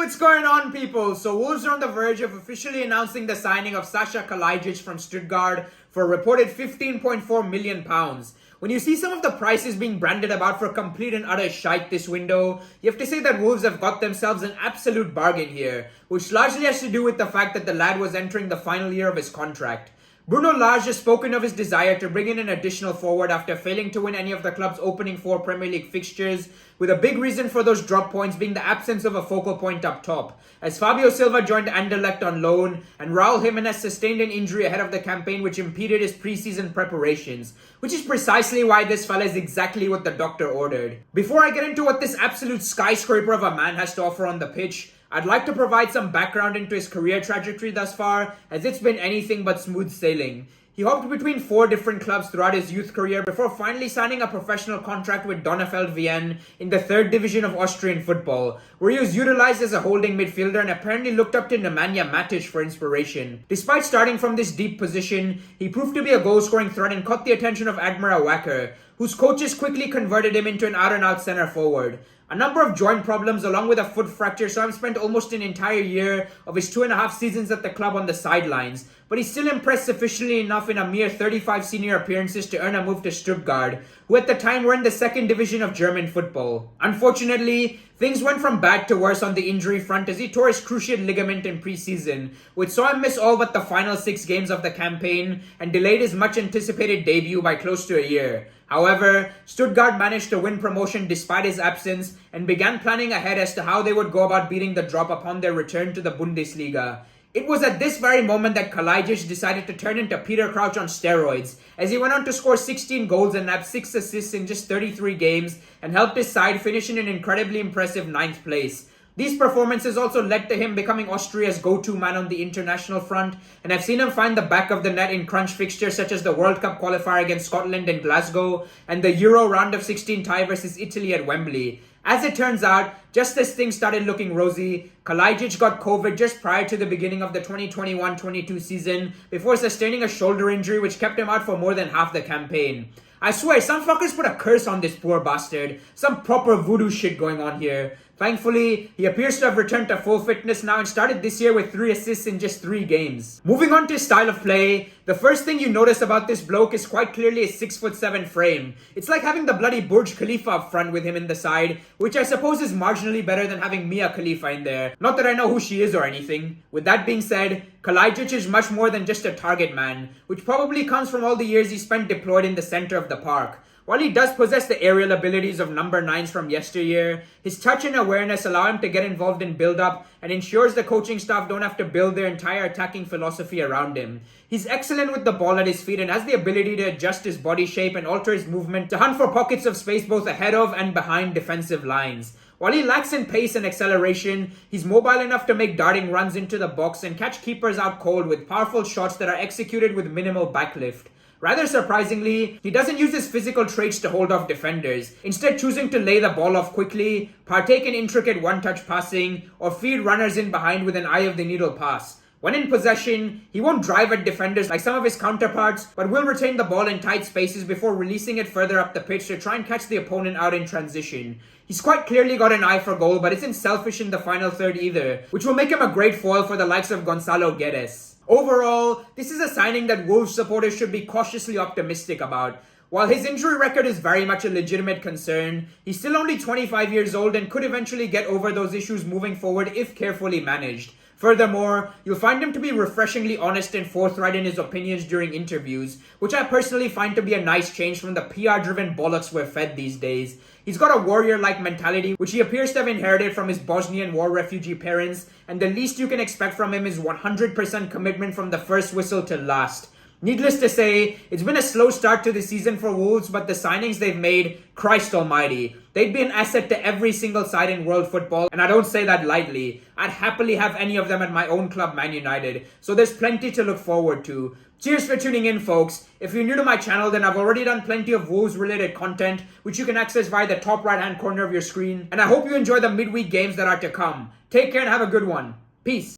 What's going on, people? So Wolves are on the verge of officially announcing the signing of Sasa Kalajdzic from Stuttgart for a reported £15.4 million. When you see some of the prices being branded about for complete and utter shite this window, you have to say that Wolves have got themselves an absolute bargain here, which largely has to do with the fact that the lad was entering the final year of his contract. Bruno Lage has spoken of his desire to bring in an additional forward after failing to win any of the club's opening 4 Premier League fixtures, with a big reason for those drop points being the absence of a focal point up top, as Fabio Silva joined Anderlecht on loan and Raul Jimenez sustained an injury ahead of the campaign which impeded his pre-season preparations, which is precisely why this fella is exactly what the doctor ordered. Before I get into what this absolute skyscraper of a man has to offer on the pitch, I'd like to provide some background into his career trajectory thus far, as it's been anything but smooth sailing. He hopped between 4 different clubs throughout his youth career before finally signing a professional contract with Donnerfeld Vienna in the 3rd division of Austrian football, where he was utilized as a holding midfielder and apparently looked up to Nemanja Matic for inspiration. Despite starting from this deep position, he proved to be a goal-scoring threat and caught the attention of Admira Wacker, whose coaches quickly converted him into an out-and-out centre forward. A number of joint problems along with a foot fracture saw him spend almost an entire year of his 2.5 seasons at the club on the sidelines, but he still impressed sufficiently enough in a mere 35 senior appearances to earn a move to Stuttgart, who at the time were in the 2nd division of German football. Unfortunately, things went from bad to worse on the injury front as he tore his cruciate ligament in pre-season, which saw him miss all but the final 6 games of the campaign and delayed his much-anticipated debut by close to a year. However, Stuttgart managed to win promotion despite his absence and began planning ahead as to how they would go about beating the drop upon their return to the Bundesliga. It was at this very moment that Kalajdzic decided to turn into Peter Crouch on steroids, as he went on to score 16 goals and nab 6 assists in just 33 games and helped his side finish in an incredibly impressive 9th place. These performances also led to him becoming Austria's go-to man on the international front, and I've seen him find the back of the net in crunch fixtures such as the World Cup qualifier against Scotland in Glasgow and the Euro round of 16 tie versus Italy at Wembley. As it turns out, just as things started looking rosy, Kalajdzic got COVID just prior to the beginning of the 2021-22 season before sustaining a shoulder injury which kept him out for more than half the campaign. I swear, some fuckers put a curse on this poor bastard. Some proper voodoo shit going on here. Thankfully, he appears to have returned to full fitness now and started this year with 3 assists in just 3 games. Moving on to his style of play, the first thing you notice about this bloke is quite clearly his 6'7" frame. It's like having the bloody Burj Khalifa up front with him in the side, which I suppose is marginally better than having Mia Khalifa in there. Not that I know who she is or anything. With that being said, Kalajdzic is much more than just a target man, which probably comes from all the years he spent deployed in the center of the park. While he does possess the aerial abilities of number 9s from yesteryear, his touch and awareness allow him to get involved in build-up and ensures the coaching staff don't have to build their entire attacking philosophy around him. He's excellent with the ball at his feet and has the ability to adjust his body shape and alter his movement to hunt for pockets of space both ahead of and behind defensive lines. While he lacks in pace and acceleration, he's mobile enough to make darting runs into the box and catch keepers out cold with powerful shots that are executed with minimal backlift. Rather surprisingly, he doesn't use his physical traits to hold off defenders, instead choosing to lay the ball off quickly, partake in intricate one-touch passing, or feed runners in behind with an eye-of-the-needle pass. When in possession, he won't drive at defenders like some of his counterparts, but will retain the ball in tight spaces before releasing it further up the pitch to try and catch the opponent out in transition. He's quite clearly got an eye for goal, but isn't selfish in the final third either, which will make him a great foil for the likes of Gonzalo Guedes. Overall, this is a signing that Wolves supporters should be cautiously optimistic about. While his injury record is very much a legitimate concern, he's still only 25 years old and could eventually get over those issues moving forward if carefully managed. Furthermore, you'll find him to be refreshingly honest and forthright in his opinions during interviews, which I personally find to be a nice change from the PR-driven bollocks we're fed these days. He's got a warrior-like mentality, which he appears to have inherited from his Bosnian war refugee parents, and the least you can expect from him is 100% commitment from the first whistle to last. Needless to say, it's been a slow start to the season for Wolves, but the signings they've made, Christ almighty, they'd be an asset to every single side in world football, and I don't say that lightly. I'd happily have any of them at my own club, Man United, so there's plenty to look forward to. Cheers for tuning in, folks. If you're new to my channel, then I've already done plenty of Wolves-related content, which you can access via the top right-hand corner of your screen, and I hope you enjoy the midweek games that are to come. Take care and have a good one. Peace.